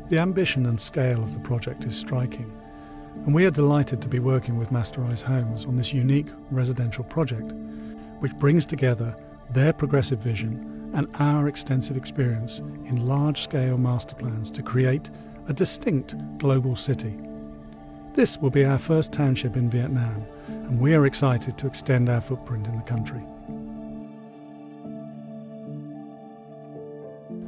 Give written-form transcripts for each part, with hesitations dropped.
The ambition and scale of the project is striking, and we are delighted to be working with Master Eyes Homes on this unique residential project, which brings together their progressive vision and our extensive experience in large-scale master plans to create a distinct global city. This will be our first township in Vietnam, and we are excited to extend our footprint in the country.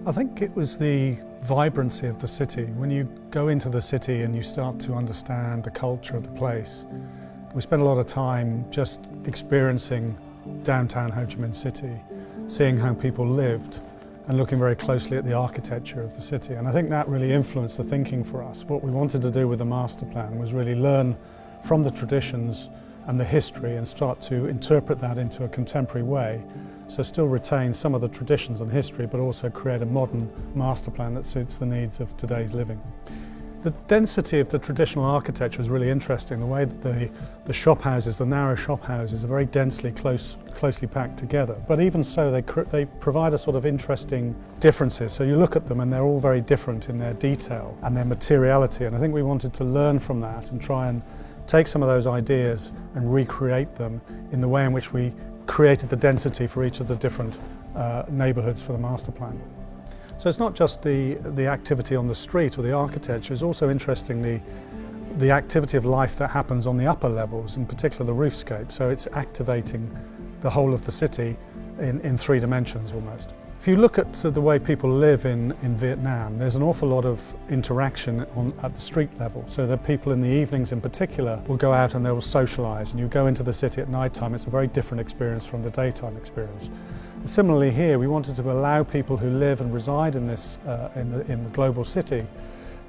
I think it was the vibrancy of the city. When you go into the city and you start to understand the culture of the place, we spent a lot of time just experiencing downtown Ho Chi Minh City, seeing how people lived and looking very closely at the architecture of the city. And I think that really influenced the thinking for us. What we wanted to do with the master plan was really learn from the traditions and the history and start to interpret that into a contemporary way. So still retain some of the traditions and history, but also create a modern master plan that suits the needs of today's living. The density of the traditional architecture is really interesting. The way that the shop houses, the narrow shop houses, are very densely closely packed together. But even so, they provide a sort of interesting differences. So you look at them and they're all very different in their detail and their materiality. And I think we wanted to learn from that and try and take some of those ideas and recreate them in the way in which we created the density for each of the different neighbourhoods for the master plan. So it's not just the activity on the street or the architecture, it's also interestingly the activity of life that happens on the upper levels, in particular the roofscape. So it's activating the whole of the city in three dimensions almost. If you look at the way people live in Vietnam, there's an awful lot of interaction at the street level. So that people in the evenings in particular will go out and they will socialise, and you go into the city at night time, it's a very different experience from the daytime experience. And similarly here, we wanted to allow people who live and reside in this in the global city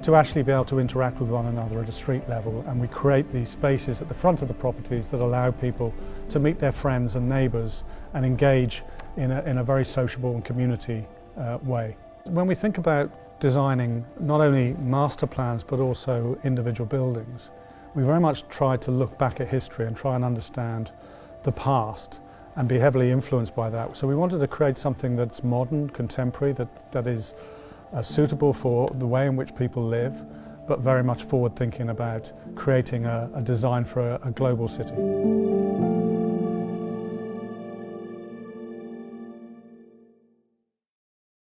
to actually be able to interact with one another at a street level, and we create these spaces at the front of the properties that allow people to meet their friends and neighbours and engage in a very sociable and community way. When we think about designing not only master plans but also individual buildings, we very much try to look back at history and try and understand the past and be heavily influenced by that. So we wanted to create something that's modern, contemporary, that is suitable for the way in which people live, but very much forward thinking about creating a design for a global city.